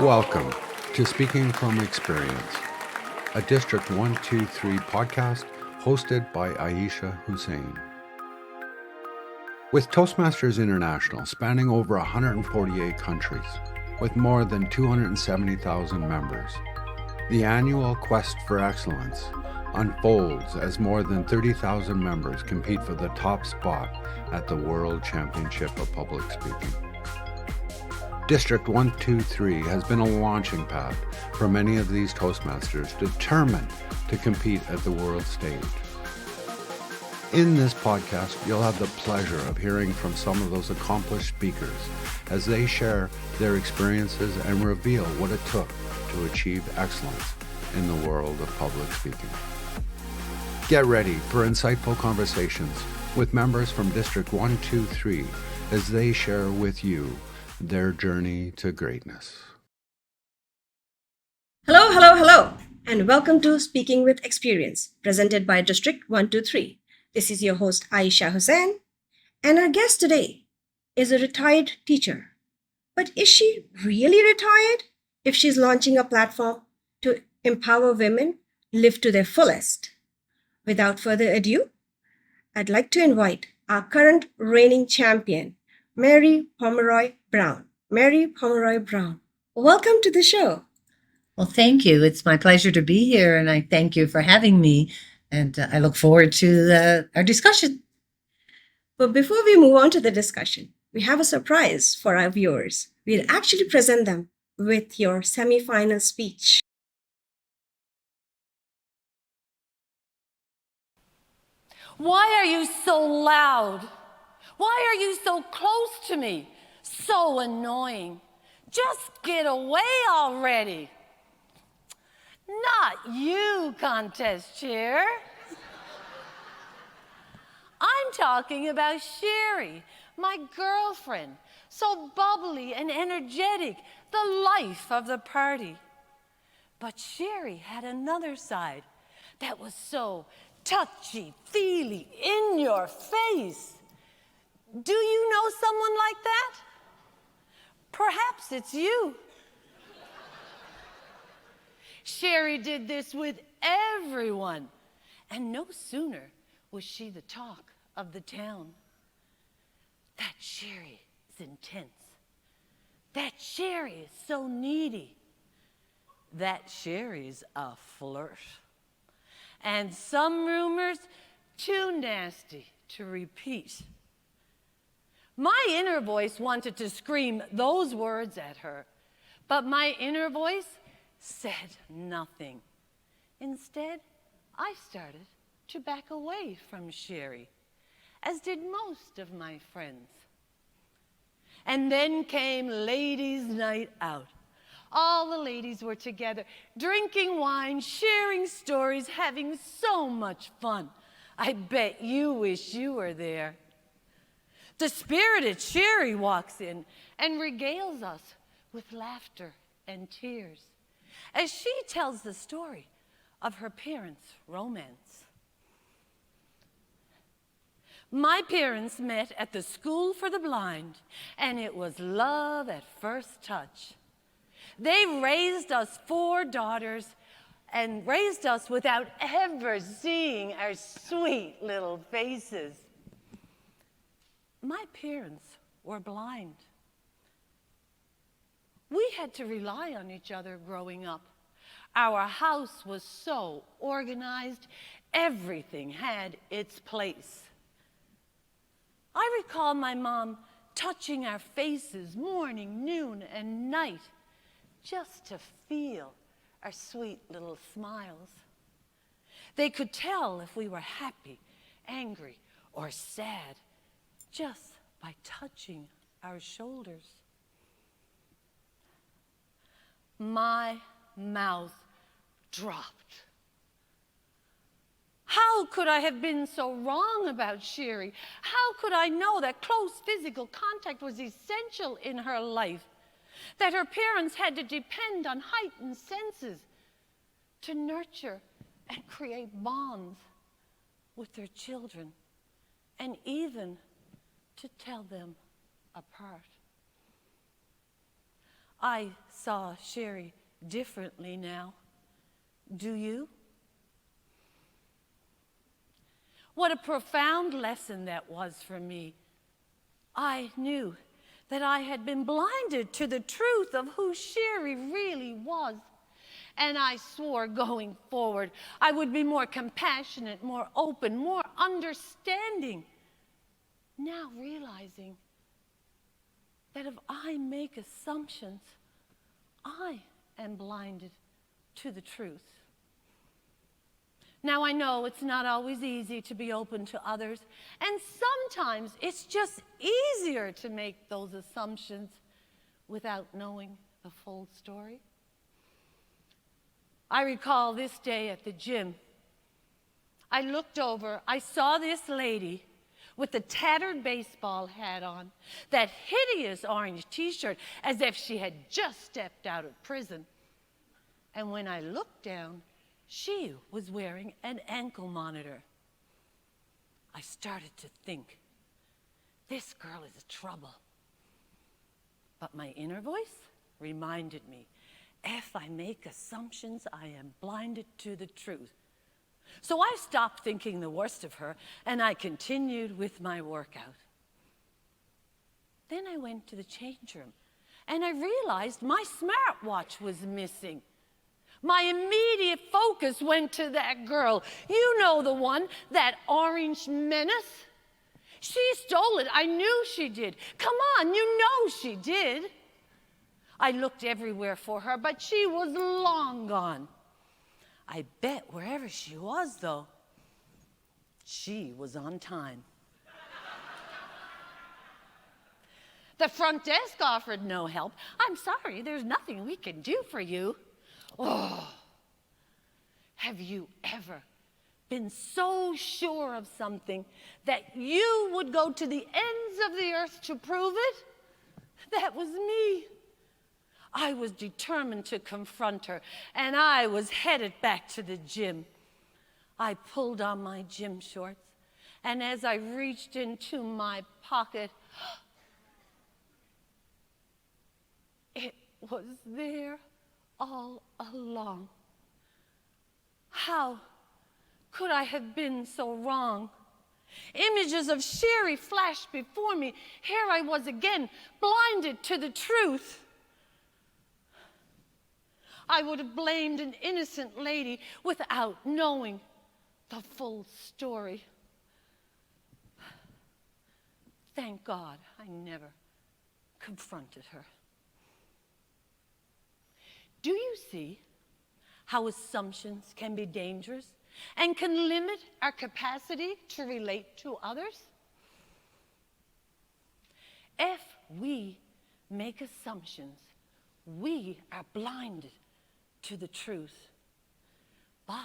Welcome to Speaking from Experience, a District 123 podcast hosted by Ayesha Hussain. With Toastmasters International spanning over 148 countries, with more than 270,000 members, the annual quest for excellence unfolds as more than 30,000 members compete for the top spot at the World Championship of Public Speaking. District 123 has been a launching pad for many of these Toastmasters determined to compete at the world stage. In this podcast, you'll have the pleasure of hearing from some of those accomplished speakers as they share their experiences and reveal what it took to achieve excellence in the world of public speaking. Get ready for insightful conversations with members from District 123 as they share with you their journey to greatness. Hello, and welcome to Speaking with Experience, presented by District 123. This is your host, Ayesha Hussain, and our guest today is a retired teacher. But is she really retired if she's launching a platform to empower women live to their fullest? Without further ado, I'd like to invite our current reigning champion, Mary Pomeroy-Brown. Mary Pomeroy-Brown, welcome to the show. Well, thank you. It's my pleasure to be here, and I thank you for having me, and I look forward to our discussion. But before we move on to the discussion, we have a surprise for our viewers. We'll actually present them with your semi-final speech. Why are you so loud? Why are you so close to me? So annoying. Just get away already. Not you, contest chair. I'm talking about Sherry, my girlfriend, so bubbly and energetic, the life of the party. But Sherry had another side that was so touchy-feely, in your face. Do you know someone like that? Perhaps it's you. Sherry did this with everyone, and no sooner was she the talk of the town. That Sherry is intense. That Sherry is so needy. That Sherry's a flirt. And some rumors too nasty to repeat. My inner voice wanted to scream those words at her, but my inner voice said nothing. Instead, I started to back away from Sherry, as did most of my friends. And then came ladies' night out. All the ladies were together, drinking wine, sharing stories, having so much fun. I bet you wish you were there. The spirited Sherry walks in and regales us with laughter and tears as she tells the story of her parents' romance. My parents met at the School for the Blind, and it was love at first touch. They raised us 4 daughters and raised us without ever seeing our sweet little faces. My parents were blind. We had to rely on each other growing up. Our house was so organized, everything had its place. I recall my mom touching our faces morning, noon, and night, just to feel our sweet little smiles. They could tell if we were happy, angry, or sad just by touching our shoulders. My mouth dropped. How could I have been so wrong about Sherry? How could I know that close physical contact was essential in her life? That her parents had to depend on heightened senses to nurture and create bonds with their children, and even to tell them apart. I saw Sherry differently now. Do you? What a profound lesson that was for me. I knew that I had been blinded to the truth of who Sherry really was. And I swore going forward I would be more compassionate, more open, more understanding. Now realizing that if I make assumptions, I am blinded to the truth. Now I know it's not always easy to be open to others, and sometimes it's just easier to make those assumptions without knowing the full story. I recall this day at the gym. I looked over, I saw this lady with the tattered baseball hat on, that hideous orange t-shirt, as if she had just stepped out of prison. And when I looked down, she was wearing an ankle monitor. I started to think, this girl is trouble. But my inner voice reminded me, if I make assumptions, I am blinded to the truth. So I stopped thinking the worst of her, and I continued with my workout. Then I went to the change room, and I realized my smartwatch was missing. My immediate focus went to that girl. You know the one, that orange menace. She stole it. I knew she did. Come on, you know she did. I looked everywhere for her, but she was long gone. I bet wherever she was, though, she was on time. The front desk offered no help. I'm sorry, there's nothing we can do for you. Oh, have you ever been so sure of something that you would go to the ends of the earth to prove it? That was me. I was determined to confront her, and I was headed back to the gym. I pulled on my gym shorts, and as I reached into my pocket, it was there all along. How could I have been so wrong? Images of Sherry flashed before me. Here I was again, blinded to the truth. I would have blamed an innocent lady without knowing the full story. Thank God I never confronted her. Do you see how assumptions can be dangerous and can limit our capacity to relate to others? If we make assumptions, we are blinded to the truth. But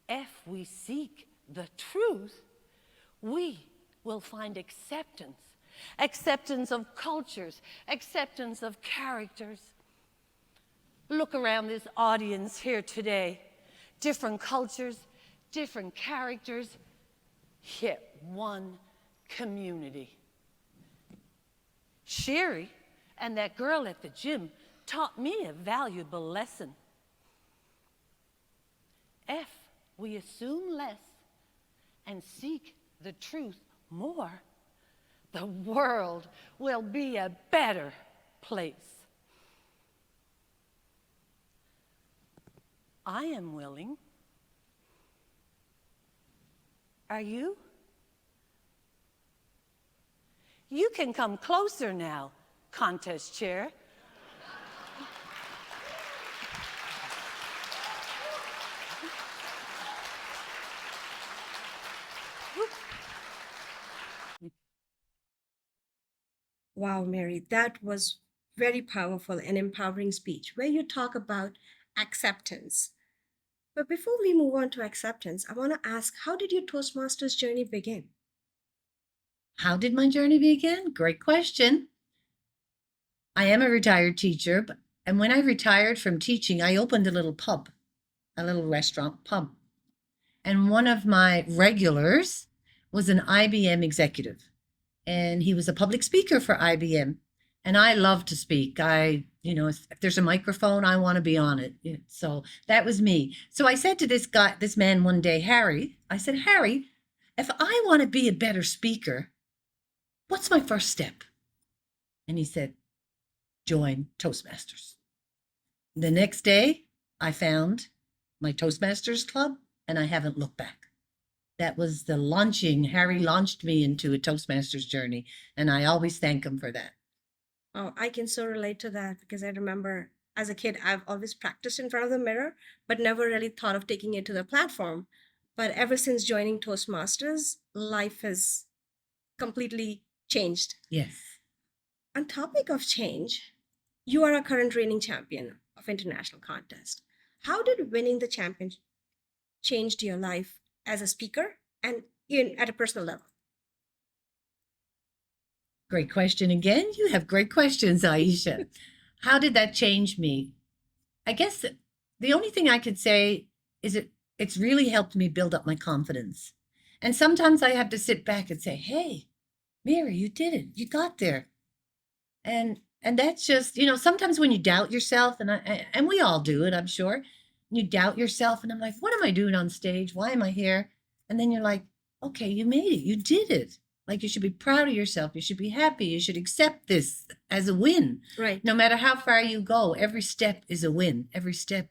if we seek the truth, we will find acceptance. Acceptance of cultures, acceptance of characters. Look around this audience here today. Different cultures, different characters, yet one community. Sherry and that girl at the gym taught me a valuable lesson. If we assume less and seek the truth more, the world will be a better place. I am willing. Are you? You can come closer now, contest chair. Wow, Mary, that was very powerful and empowering speech where you talk about acceptance. But before we move on to acceptance, I want to ask, how did your Toastmasters journey begin? How did my journey begin? Great question. I am a retired teacher, and when I retired from teaching, I opened a little pub, a little restaurant pub. And one of my regulars was an IBM executive, and he was a public speaker for IBM. And I love to speak. If there's a microphone, I want to be on it. So that was me. So I said to this man one day, Harry, I said, Harry, if I want to be a better speaker, what's my first step? And he said, join Toastmasters. The next day, I found my Toastmasters club, and I haven't looked back. That was the launching. Harry launched me into a Toastmasters journey, and I always thank him for that. Oh, I can so relate to that because I remember as a kid, I've always practiced in front of the mirror, but never really thought of taking it to the platform. But ever since joining Toastmasters, life has completely changed. Yes. On topic of change, you are a current reigning champion of international contest. How did winning the champion changed your life as a speaker and at a personal level? Great question again. You have great questions, Ayesha. How did that change me? I guess the only thing I could say is it's really helped me build up my confidence. And sometimes I have to sit back and say, hey, Mary, you did it. You got there. And that's just, sometimes when you doubt yourself, and we all do it, I'm sure, you doubt yourself, and I'm like, what am I doing on stage? Why am I here? And then you're like, okay, you made it. You did it. Like, you should be proud of yourself. You should be happy. You should accept this as a win. Right. No matter how far you go, every step is a win. Every step,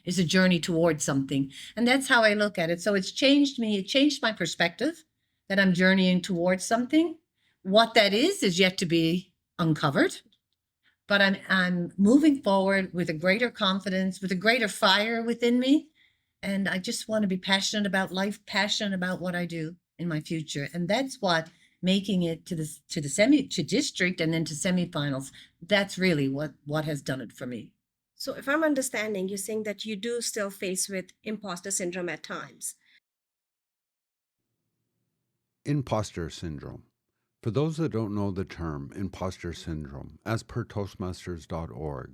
is a journey towards something. And that's how I look at it. So it's changed me. It changed my perspective that I'm journeying towards something. What that is yet to be uncovered. But I'm moving forward with a greater confidence, with a greater fire within me. And I just want to be passionate about life, passionate about what I do in my future. And that's what making it to district and then to semifinals, that's really what has done it for me. So if I'm understanding, you're saying that you do still face with imposter syndrome at times. Imposter syndrome. For those that don't know the term imposter syndrome, as per Toastmasters.org,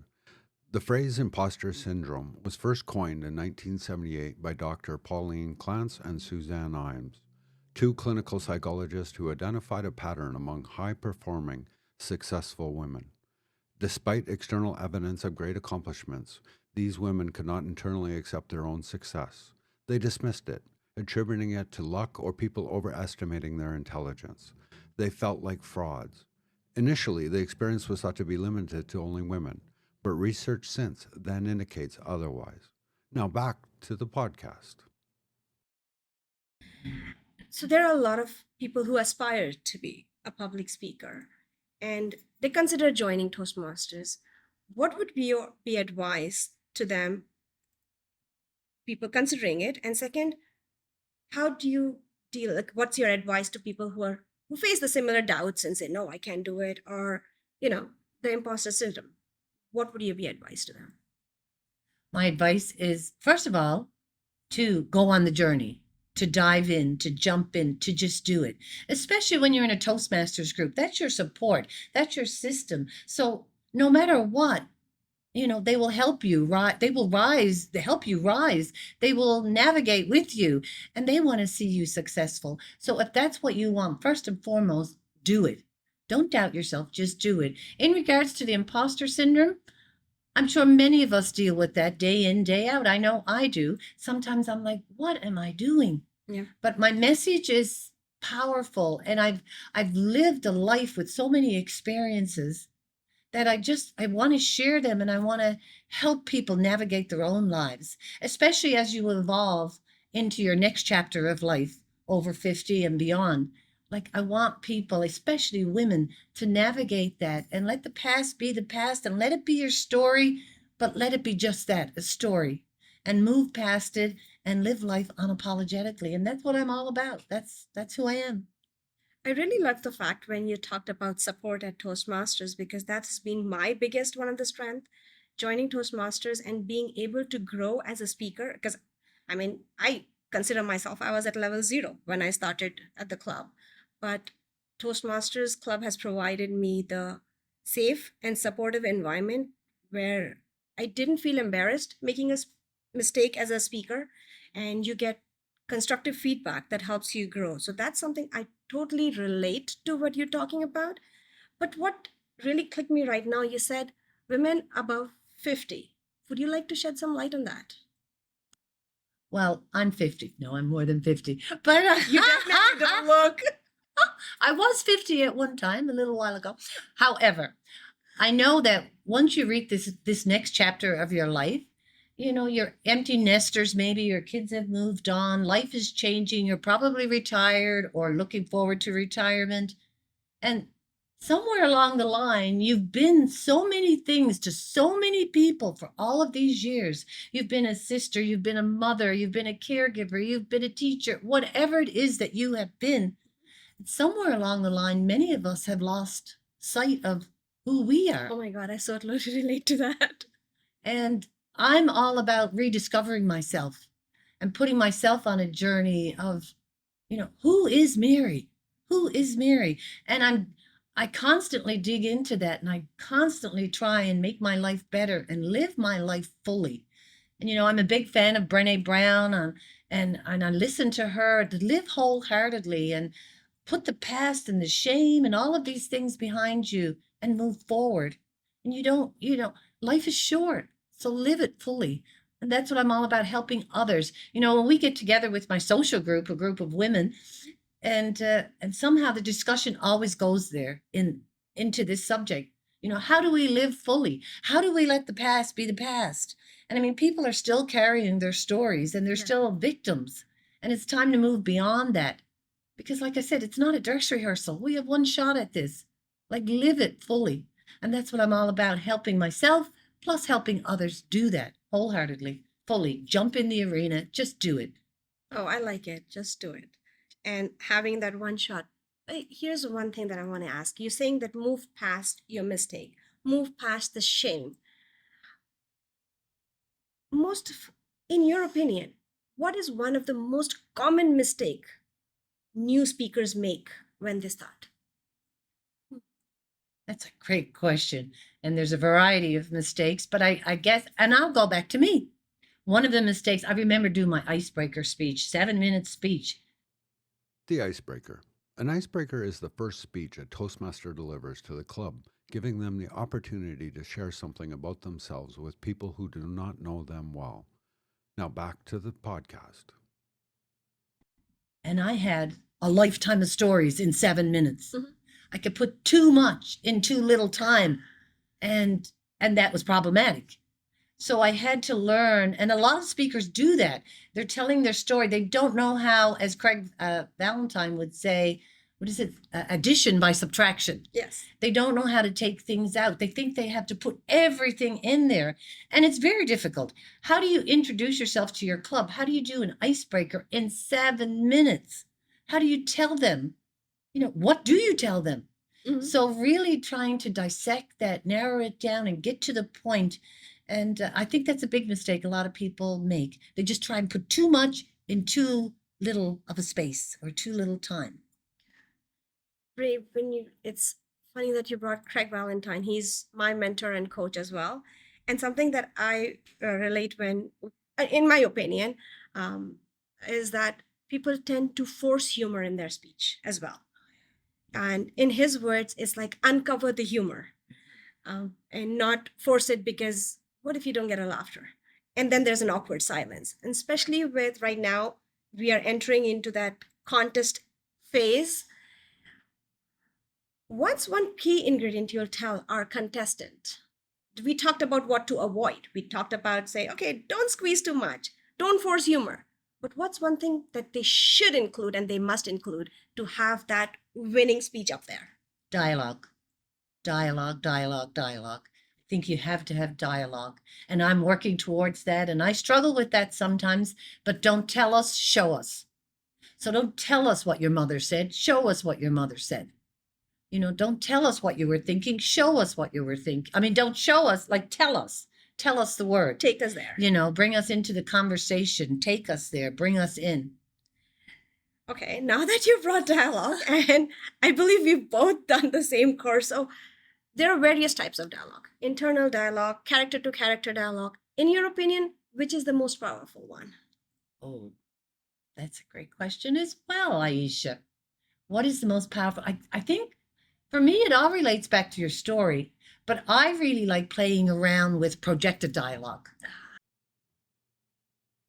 the phrase imposter syndrome was first coined in 1978 by Dr. Pauline Clance and Suzanne Imes, two clinical psychologists who identified a pattern among high-performing, successful women. Despite external evidence of great accomplishments, these women could not internally accept their own success. They dismissed it, attributing it to luck or people overestimating their intelligence. They felt like frauds. Initially, the experience was thought to be limited to only women, but research since then indicates otherwise. Now back to the podcast. So there are a lot of people who aspire to be a public speaker and they consider joining Toastmasters. What would be your advice to them, people considering it? And second, how do you deal, like, what's your advice to people who face the similar doubts and say, no, I can't do it, or, the imposter syndrome? What would you be advice to them? My advice is, first of all, to go on the journey, to dive in, to jump in, to just do it. Especially when you're in a Toastmasters group, that's your support, that's your system. So no matter what, they will help you rise. They will rise. They help you rise. They will navigate with you, and they want to see you successful. So if that's what you want, first and foremost, do it. Don't doubt yourself. Just do it. In regards to the imposter syndrome, I'm sure many of us deal with that day in, day out. I know I do. Sometimes I'm like, what am I doing? Yeah. But my message is powerful, and I've lived a life with so many experiences that I want to share them, and I want to help people navigate their own lives, especially as you evolve into your next chapter of life over 50 and beyond. Like, I want people, especially women, to navigate that and let the past be the past and let it be your story, but let it be just that, a story, and move past it and live life unapologetically. And that's what I'm all about. That's who I am. I really love the fact when you talked about support at Toastmasters, because that's been my biggest one of the strength, joining Toastmasters and being able to grow as a speaker. Because I consider myself, I was at level 0 when I started at the club, but Toastmasters Club has provided me the safe and supportive environment where I didn't feel embarrassed making a mistake as a speaker, and you get constructive feedback that helps you grow. So that's something I totally relate to what you're talking about. But what really clicked me right now. You said women above 50. Would you like to shed some light on that? Well, I'm 50. No, I'm more than 50. But You definitely don't look. I was 50 at one time, a little while ago. However, I know that once you reach this next chapter of your life, you're empty nesters, maybe your kids have moved on, life is changing, you're probably retired or looking forward to retirement. And somewhere along the line, you've been so many things to so many people for all of these years. You've been a sister, you've been a mother, you've been a caregiver, you've been a teacher, whatever it is that you have been. Somewhere along the line, many of us have lost sight of who we are. Oh my God, I so totally relate to that. And I'm all about rediscovering myself and putting myself on a journey of, who is Mary? Who is Mary? And I constantly dig into that, and I constantly try and make my life better and live my life fully. And I'm a big fan of Brené Brown, and I listen to her to live wholeheartedly and put the past and the shame and all of these things behind you and move forward. And life is short, so live it fully. And that's what I'm all about, helping others. When we get together with my social group, a group of women, and somehow the discussion always goes there into this subject. How do we live fully? How do we let the past be the past? And I mean, people are still carrying their stories, and they're still victims. And it's time to move beyond that. Because like I said, it's not a dress rehearsal. We have one shot at this. Like, live it fully. And that's what I'm all about, helping myself, plus helping others do that wholeheartedly, fully. Jump in the arena, just do it. Oh, I like it. Just do it. And having that one shot. Here's one thing that I want to ask. You're saying that move past your mistake, move past the shame. In your opinion, what is one of the most common mistake new speakers make when they start? That's a great question. And there's a variety of mistakes, but I guess, and I'll go back to me. One of the mistakes, I remember doing my icebreaker speech, 7-minute speech. The icebreaker. An icebreaker is the first speech a Toastmaster delivers to the club, giving them the opportunity to share something about themselves with people who do not know them well. Now back to the podcast. And I had a lifetime of stories in 7 minutes. Mm-hmm. I could put too much in too little time, and that was problematic. So I had to learn, and a lot of speakers do that. They're telling their story. They don't know how, as Craig Valentine would say, what is it? Addition by subtraction. Yes. They don't know how to take things out. They think they have to put everything in there, and it's very difficult. How do you introduce yourself to your club? How do you do an icebreaker in 7 minutes? How do you tell them? What do you tell them? Mm-hmm. So really trying to dissect that, narrow it down, and get to the point. And I think that's a big mistake a lot of people make. They just try and put too much in too little of a space or too little time. It's funny that you brought Craig Valentine. He's my mentor and coach as well. And something that I relate in my opinion, is that people tend to force humor in their speech as well. And in his words, it's like uncover the humor and not force it, because what if you don't get a laughter? And then there's an awkward silence. And especially with right now, we are entering into that contest phase. What's one key ingredient you'll tell our contestant? We talked about what to avoid. We talked about say, okay, don't squeeze too much. Don't force humor. But what's one thing that they should include and they must include to have that winning speech up there? Dialogue. Dialogue, dialogue, dialogue. I think you have to have dialogue. And I'm working towards that. And I struggle with that sometimes. But don't tell us, show us. So don't tell us what your mother said. Show us what your mother said. Don't tell us what you were thinking. Show us what you were thinking. I mean, don't show us, like tell us. Tell us the word. Take us there. Bring us into the conversation. Take us there. Bring us in. Okay, now that you brought dialogue, and I believe we've both done the same course, so there are various types of dialogue. Internal dialogue, character-to-character dialogue. In your opinion, which is the most powerful one? Oh, that's a great question as well, Ayesha. What is the most powerful? I think For me, it all relates back to your story, but I really like playing around with projected dialogue.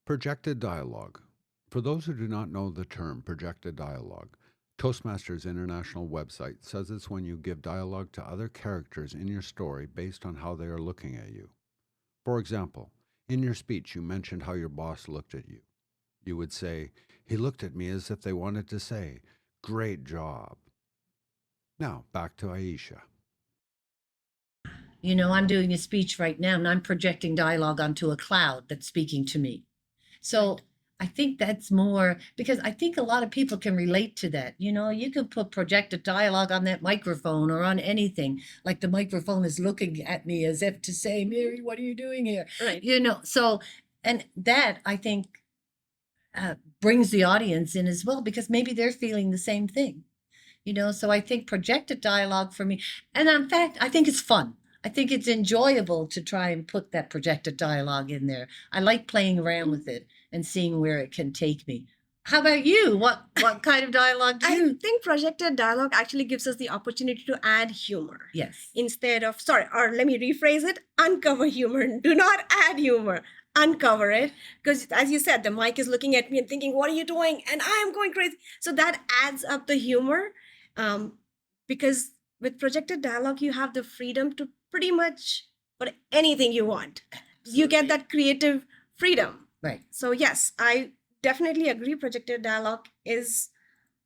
Projected dialogue. For those who do not know the term projected dialogue, Toastmasters International website says it's when you give dialogue to other characters in your story based on how they are looking at you. For example, in your speech, you mentioned how your boss looked at you. You would say, "He looked at me as if they wanted to say, 'Great job.'" Now, back to Ayesha. You know, I'm doing a speech right now and I'm projecting dialogue onto a cloud that's speaking to me. So I think that's more because I think a lot of people can relate to that. You know, you could put projected dialogue on that microphone or on anything, like the microphone is looking at me as if to say, "Mary, what are you doing here?" Right. You know, so, and that I think brings the audience in as well because maybe they're feeling the same thing. You know, so I think projected dialogue for me, and in fact, I think it's fun. I think it's enjoyable to try and put that projected dialogue in there. I like playing around with it and seeing where it can take me. How about you? What kind of dialogue do you? I think projected dialogue actually gives us the opportunity to add humor. Yes. Instead of, sorry, or let me rephrase it, uncover humor. Do not add humor. Uncover it. Because as you said, the mic is looking at me and thinking, what are you doing? And I am going crazy. So that adds up the humor. Because with projected dialogue, you have the freedom to pretty much put anything you want. You get that creative freedom. Right. So yes, I definitely agree. Projected dialogue is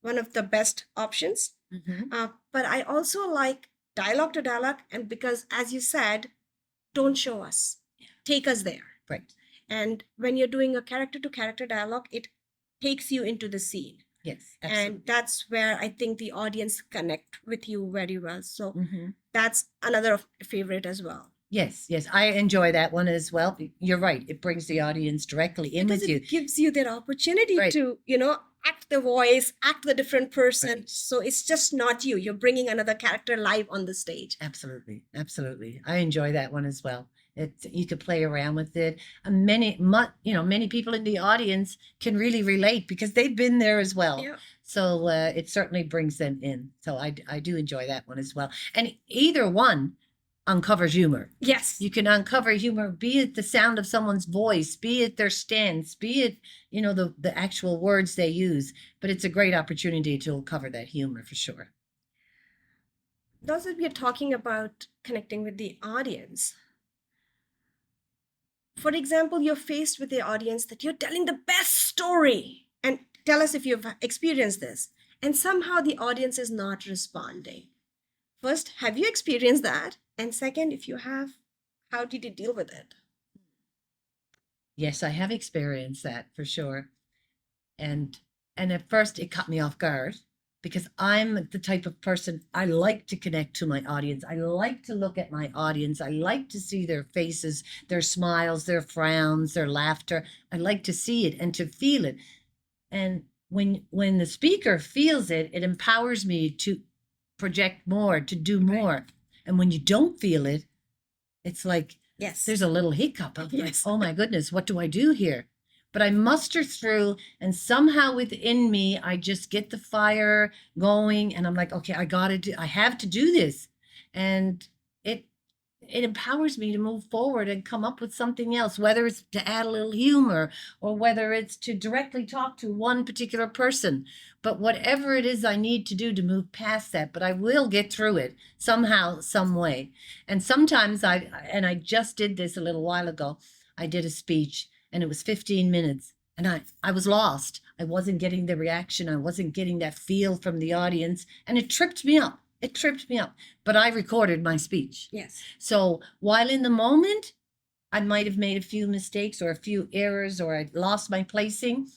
one of the best options. But I also like dialogue to dialogue, and because as you said, don't show us, take us there. Right. And when you're doing a character to character dialogue, it takes you into the scene. Yes. Absolutely. And that's where I think the audience connect with you very well. So Mhm. that's another favorite as well. Yes. Yes. I enjoy that one as well. You're right. It brings the audience directly in Because with you. it gives you that opportunity Right. to, act the voice, act the different person. Right. So it's just not you. You're bringing another character live on the stage. Absolutely. Absolutely. I enjoy that one as well. You could play around with it. And many people in the audience can really relate because they've been there as well. Yeah. So it certainly brings them in. So I do enjoy that one as well. And either one uncovers humor. Yes. You can uncover humor, be it the sound of someone's voice, be it their stance, be it, the actual words they use. But it's a great opportunity to uncover that humor for sure. Those that we are talking about connecting with the audience. For example, you're faced with the audience that you're telling the best story. And tell us if you've experienced this. And somehow the audience is not responding. First, have you experienced that? And second, if you have, how did you deal with it? Yes, I have experienced that for sure. And at first it caught me off guard because I'm the type of person, I like to connect to my audience. I like to look at my audience. I like to see their faces, their smiles, their frowns, their laughter. I like to see it and to feel it. And when the speaker feels it, it empowers me to project more, to do more. And when you don't feel it, it's like, yes, there's a little hiccup of yes. like, oh my goodness, what do I do here? But I muster through, and somehow within me, I just get the fire going, and I'm like, okay, I have to do this. And it empowers me to move forward and come up with something else, whether it's to add a little humor or whether it's to directly talk to one particular person. But whatever it is I need to do to move past that, but I will get through it somehow, some way. And sometimes I just did this a little while ago. I did a speech and it was 15 minutes and I was lost. I wasn't getting the reaction. I wasn't getting that feel from the audience, and it tripped me up. But I recorded my speech. Yes. So while in the moment, I might have made a few mistakes or a few errors or I lost my placing,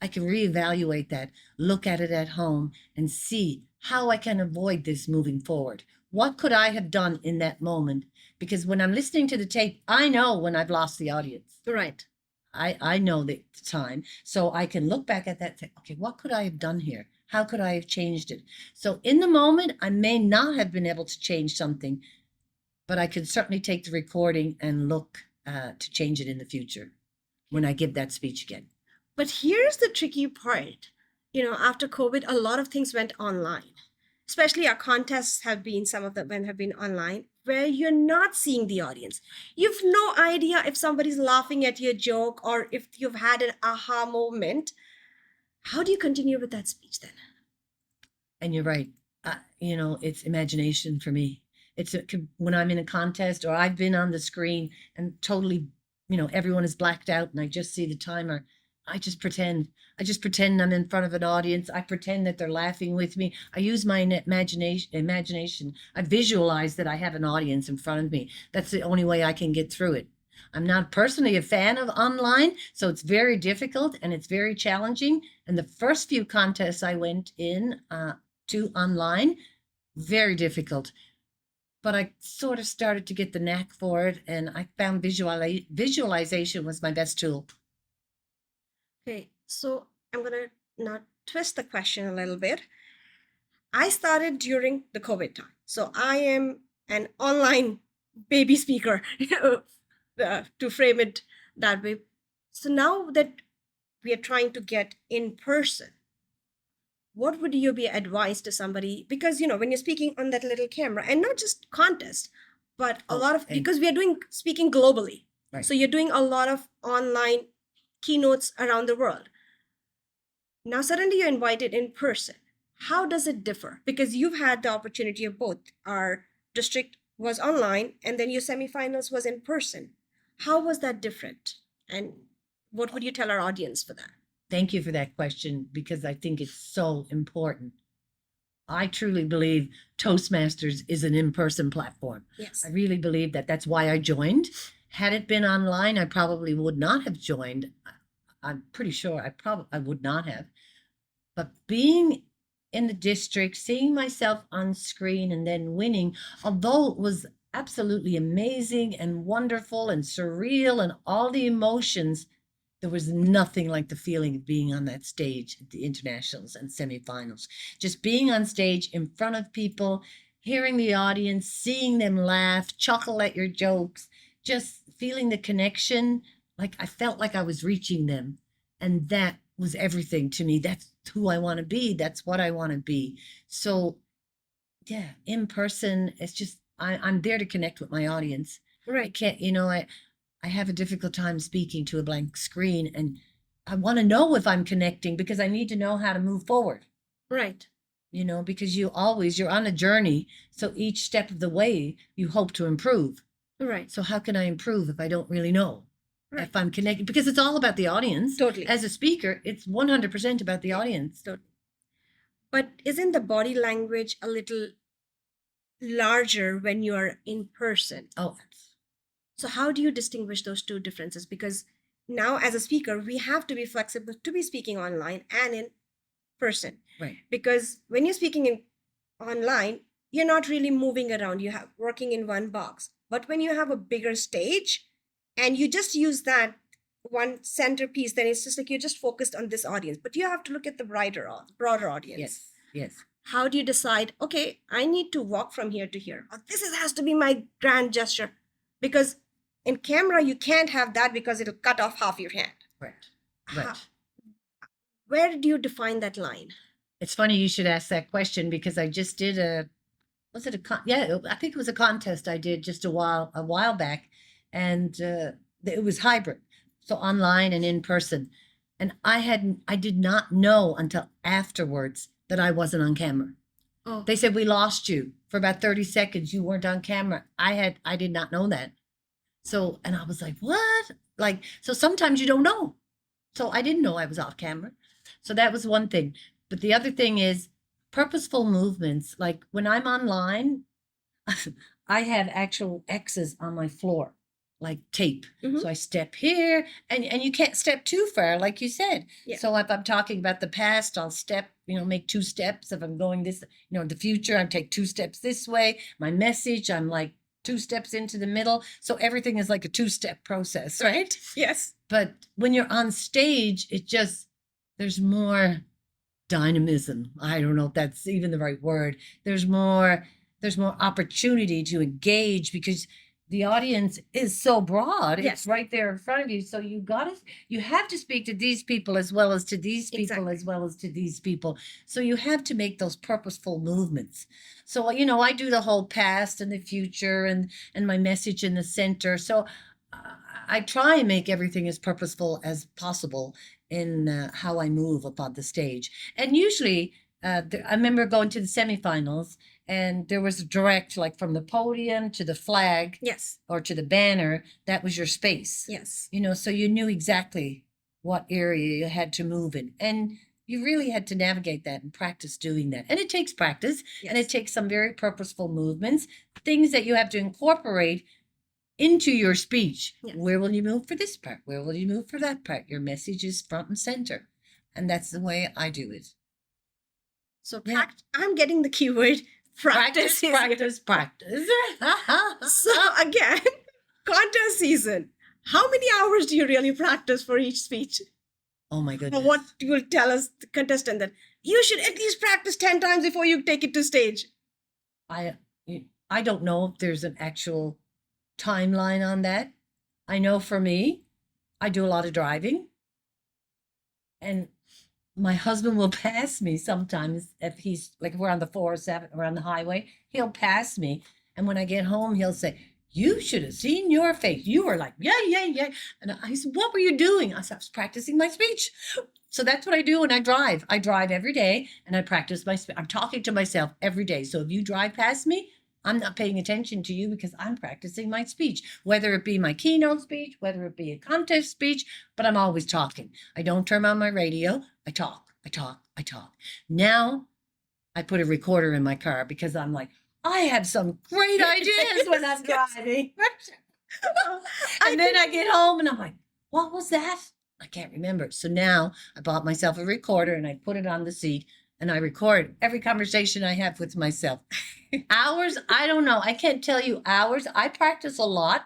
I can reevaluate that, look at it at home and see how I can avoid this moving forward. What could I have done in that moment? Because when I'm listening to the tape, I know when I've lost the audience. Right. I know the time. So I can look back at that and say, okay, what could I have done here? How could I have changed it? So in the moment, I may not have been able to change something, but I can certainly take the recording and look to change it in the future when I give that speech again. But here's the tricky part. After COVID, a lot of things went online. especially our contests have been, some of them have been online, where you're not seeing the audience. You've no idea if somebody's laughing at your joke or if you've had an aha moment. How do you continue with that speech then? And you're right. It's imagination for me. When I'm in a contest or I've been on the screen and totally, everyone is blacked out and I just see the timer. I just pretend I'm in front of an audience. I pretend that they're laughing with me. I use my imagination. I visualize that I have an audience in front of me. That's the only way I can get through it. I'm not personally a fan of online, so it's very difficult and it's very challenging. And the first few contests I went in to online, very difficult. But I sort of started to get the knack for it, and I found visualization was my best tool. Okay, so I'm going to now twist the question a little bit. I started during the COVID time. So I am an online baby speaker, to frame it that way. So now that we are trying to get in person, what would you be advised to somebody? Because, when you're speaking on that little camera, and not just contest, but a lot of, because we are doing speaking globally. Right. So you're doing a lot of online keynotes around the world. Now, suddenly you're invited in person. How does it differ? Because you've had the opportunity of both. Our district was online, and then your semifinals was in person. How was that different? And what would you tell our audience for that? Thank you for that question, because I think it's so important. I truly believe Toastmasters is an in-person platform. Yes. I really believe that. That's why I joined. Had it been online, I probably would not have joined. I'm pretty sure I would not have. But being in the district, seeing myself on screen and then winning, although it was absolutely amazing and wonderful and surreal and all the emotions, there was nothing like the feeling of being on that stage at the internationals and semifinals. Just being on stage in front of people, hearing the audience, seeing them laugh, chuckle at your jokes, just feeling the connection. Like I felt like I was reaching them. And that was everything to me. That's who I want to be. That's what I want to be. So yeah, in person, it's just, I'm there to connect with my audience. Right. I can't, I have a difficult time speaking to a blank screen, and I want to know if I'm connecting because I need to know how to move forward. Right. Because you're on a journey. So each step of the way, you hope to improve. Right. So how can I improve if I don't really know? Right. If I'm connected, because it's all about the audience. Totally. As a speaker, it's 100% about the audience. Totally. But isn't the body language a little larger when you are in person? Oh, so how do you distinguish those two differences? Because now as a speaker, we have to be flexible to be speaking online and in person. right. Because when you're speaking in online, you're not really moving around. You have working in one box. But when you have a bigger stage and you just use that one centerpiece, then it's just like you're just focused on this audience. But you have to look at the broader audience. Yes. Yes. How do you decide, okay, I need to walk from here to here. Or has to be my grand gesture. Because in camera, you can't have that because it'll cut off half your hand. Right. Where do you define that line? It's funny you should ask that question, because I just did I think it was a contest I did just a while back, and it was hybrid, so online and in person. And I did not know until afterwards that I wasn't on camera. Oh. They said, we lost you for about 30 seconds. You weren't on camera. I did not know that. So, and I was like, what? So sometimes you don't know. So I didn't know I was off camera. So that was one thing. But the other thing is purposeful movements. Like when I'm online, I have actual X's on my floor, like tape. Mhm. So I step here, and you can't step too far, like you said. Yeah. So if I'm talking about the past, I'll step, make 2 steps. If I'm going this, the future, I take 2 steps this way. My message, I'm like 2 steps into the middle. So everything is like a 2-step process, right? Yes. But when you're on stage, there's more dynamism. I don't know if that's even the right word. There's more opportunity to engage, because the audience is so broad. Yes. It's right there in front of you. So you have to speak to these people as well as to these people Exactly. as well as to these people. So you have to make those purposeful movements. So, you know, I do the whole past and the future and my message in the center. So I try and make everything as purposeful as possible in how I move upon the stage. And usually, I remember going to the semifinals, and there was a direct, like from the podium to the flag Yes. or to the banner, that was your space. Yes. You know, so you knew exactly what area you had to move in. And you really had to navigate that and practice doing that. And it takes practice, and Yes. it takes some very purposeful movements, things that you have to incorporate into your speech. Yes. Where will you move for this part? Where will you move for that part? Your message is front and center. And that's the way I do it. So Yeah. I'm getting the keyword practice. is- practice. So again, contest season. How many hours do you really practice for each speech? Oh my Or goodness. what you will tell us, the contestant, that you should at least practice 10 times before you take it to stage? I don't know if there's an actual timeline on that. I know for me, I do a lot of driving, and my husband will pass me sometimes if he's like, if we're on the 407 or on the highway, he'll pass me. And when I get home, he'll say, "You should have seen your face. You were like, yeah, yeah, yeah." And I said, "What were you doing?" I said, "I was practicing my speech." So that's what I do when I drive. I drive every day and I practice my speech. I'm talking to myself every day. So if you drive past me, I'm not paying attention to you because I'm practicing my speech, whether it be my keynote speech, whether it be a contest speech, but I'm always talking. I don't turn on my radio. I talk, I talk, I talk. Now I put a recorder in my car because I'm like, I have some great ideas when I'm driving. And then I get home and I'm like, what was that? I can't remember. So now I bought myself a recorder and I put it on the seat and I record every conversation I have with myself. Hours, I don't know. I can't tell you hours. I practice a lot.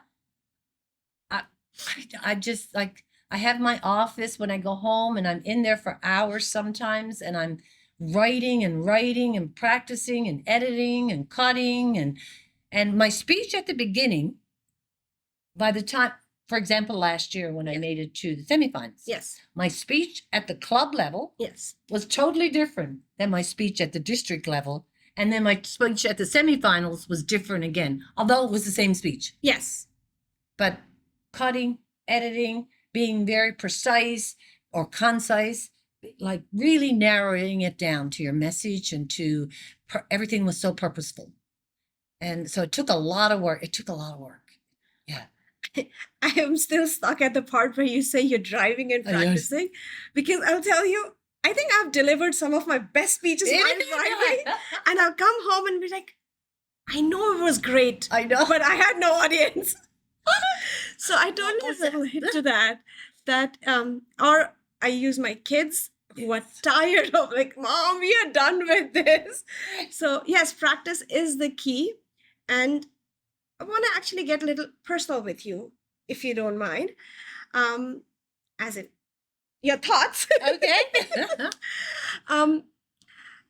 I just like, I have my office when I go home and I'm in there for hours sometimes, and I'm writing and practicing and editing and cutting and my speech at the beginning, by the time, for example, last year when I made it to the semifinals, Yes. my speech at the club level Yes. was totally different than my speech at the district level. And then my speech at the semifinals was different again, although it was the same speech. Yes. But cutting, editing, being very precise or concise, like really narrowing it down to your message and to everything was so purposeful. And so it took a lot of work. Yeah. I am still stuck at the part where you say you're driving and Oh, yes. practicing, because I'll tell you, I think I've delivered some of my best speeches while driving, and I'll come home and be like, I know it was great, I know. but I had no audience. So I totally was it? relate to that, or I use my kids who are tired of, like, Mom, we are done with this. So yes, practice is the key. And I want to actually get a little personal with you, if you don't mind. As in your thoughts. Okay. I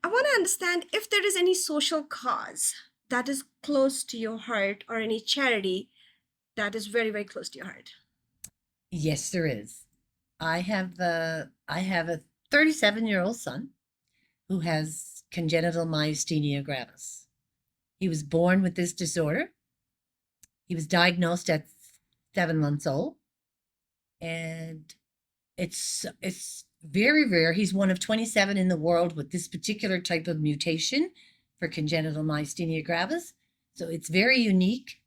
want to understand if there is any social cause that is close to your heart, or any charity that is very, very close to your heart. Yes, there is. I have a 37-year-old son who has congenital myasthenia gravis. He was born with this disorder. He was diagnosed at 7 months old, and it's very rare. He's one of 27 in the world with this particular type of mutation for congenital myasthenia gravis. So it's very unique.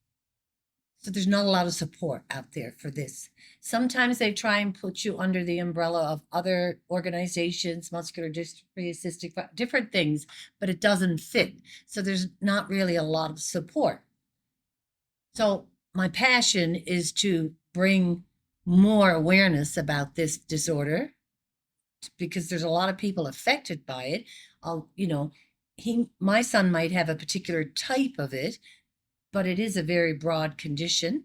So there's not a lot of support out there for this. Sometimes they try and put you under the umbrella of other organizations, muscular dystrophy, cystic, different things, but it doesn't fit. So there's not really a lot of support. So my passion is to bring more awareness about this disorder, because there's a lot of people affected by it. My son might have a particular type of it, but it is a very broad condition.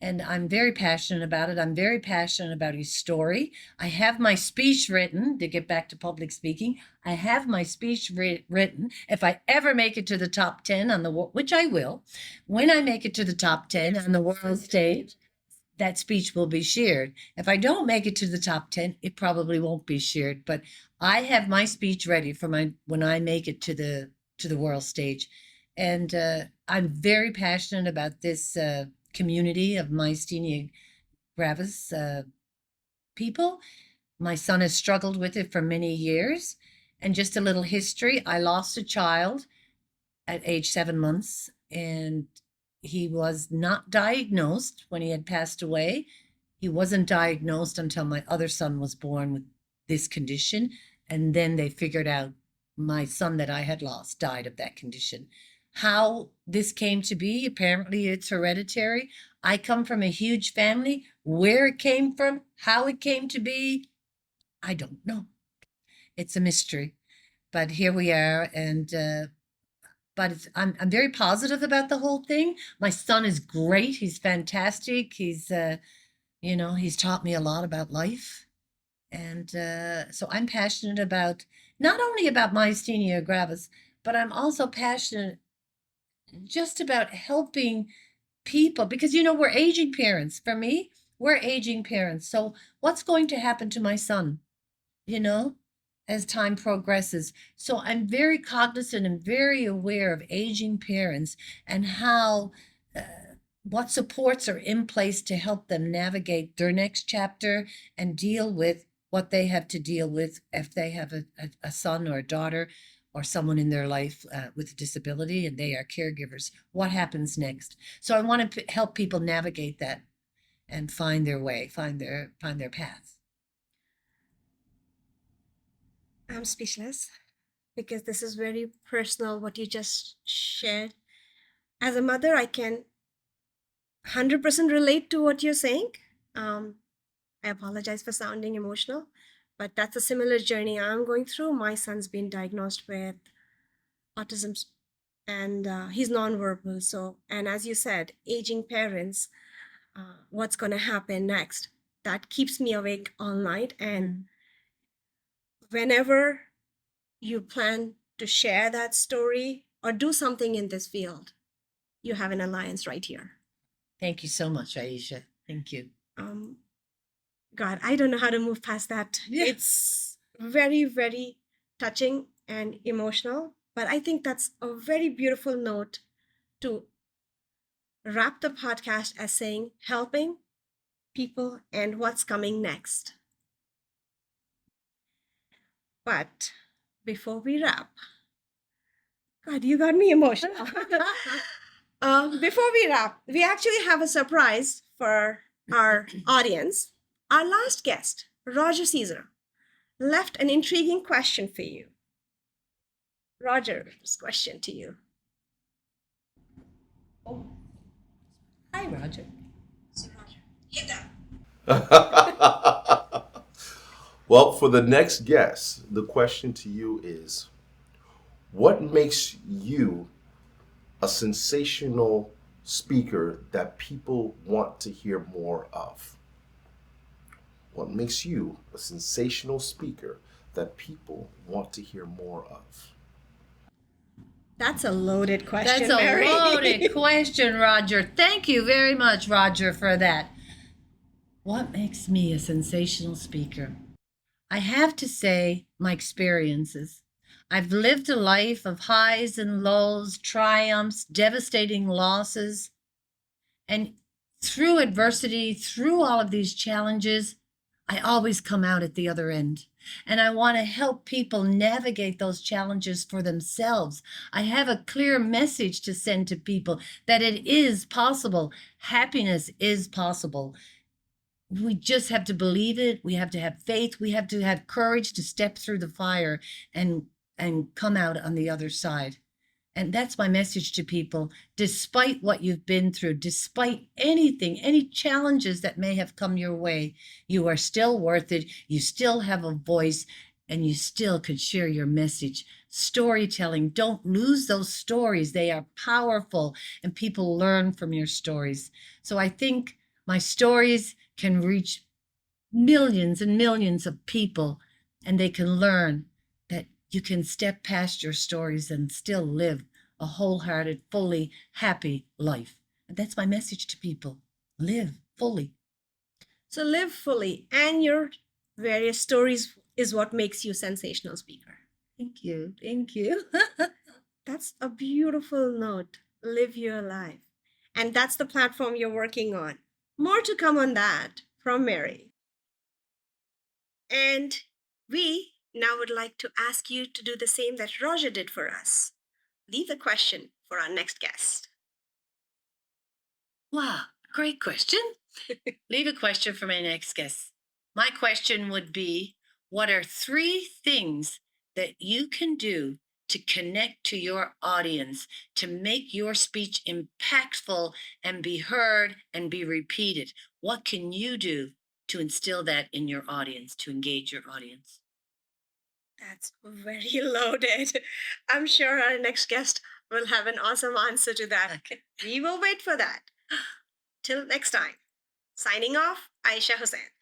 And I'm very passionate about it. I'm very passionate about his story. I have my speech written, to get back to public speaking. I have my speech written. If I ever make it to the top 10 on the, which I will, when I make it to the top 10 on the world stage, that speech will be shared. If I don't make it to the top 10, it probably won't be shared. But I have my speech ready for when I make it to the world stage. And I'm very passionate about this community of myasthenia gravis people. My son has struggled with it for many years. And just a little history, I lost a child at age 7 months, and he was not diagnosed when he had passed away. He wasn't diagnosed until my other son was born with this condition. And then they figured out my son that I had lost died of that condition. How this came to be, apparently it's hereditary. I come from a huge family. Where it came from, how it came to be, I don't know. It's a mystery. But here we are, and but I'm very positive about the whole thing. My son is great. He's fantastic. He's he's taught me a lot about life, and so I'm passionate about not only about myasthenia gravis, but I'm also passionate just about helping people, because we're aging parents. For me, we're aging parents. So what's going to happen to my son, as time progresses? So I'm very cognizant and very aware of aging parents and how what supports are in place to help them navigate their next chapter and deal with what they have to deal with if they have a son or a daughter or someone in their life with a disability and they are caregivers. What happens next? So I want to help people navigate that and find their way, find their path. I'm speechless because this is very personal, what you just shared. As a mother, I can 100% relate to what you're saying. I apologize for sounding emotional, but that's a similar journey I'm going through. My son's been diagnosed with autism, and he's nonverbal. So, and as you said, aging parents, what's going to happen next? That keeps me awake all night. And whenever you plan to share that story or do something in this field, you have an alliance right here. Thank you so much, Ayesha. Thank you. God, I don't know how to move past that. Yeah. It's very, very touching and emotional, but I think that's a very beautiful note to wrap the podcast as saying, helping people and what's coming next. But before we wrap, God, you got me emotional. Before we wrap, we actually have a surprise for our audience. Our last guest, Roger Caesar, left an intriguing question for you. Roger, this question to you. Oh. Hi, Roger. So, Roger, hit that. Well, for the next guest, the question to you is, what makes you a sensational speaker that people want to hear more of? What makes you a sensational speaker that people want to hear more of? That's a loaded question, That's a Mary. loaded question, Roger. Thank you very much, Roger, for that. What makes me a sensational speaker? I have to say, my experiences. I've lived a life of highs and lows, triumphs, devastating losses. And through adversity, through all of these challenges, I always come out at the other end. And I want to help people navigate those challenges for themselves. I have a clear message to send to people that it is possible. Happiness is possible. We just have to believe it. We have to have faith. We have to have courage to step through the fire and come out on the other side. And that's my message to people. Despite what you've been through, despite anything, any challenges that may have come your way, you are still worth it. You still have a voice, and you still could share your message. Storytelling, don't lose those stories. They are powerful, and people learn from your stories. So I think My stories can reach millions and millions of people, and they can learn that you can step past your stories and still live a wholehearted, fully happy life. And that's my message to people. Live fully. So live fully, and your various stories is what makes you a sensational speaker. Thank you. Thank you. That's a beautiful note. Live your life. And that's the platform you're working on. More to come on that from Mary. And we now would like to ask you to do the same that Roger did for us. Leave a question for our next guest. Wow, great question. Leave a question for my next guest. My question would be, what are 3 things that you can do to connect to your audience, to make your speech impactful and be heard and be repeated? What can you do to instill that in your audience, to engage your audience? That's very loaded. I'm sure our next guest will have an awesome answer to that. Okay. We will wait for that. Till next time. Signing off, Ayesha Hussain.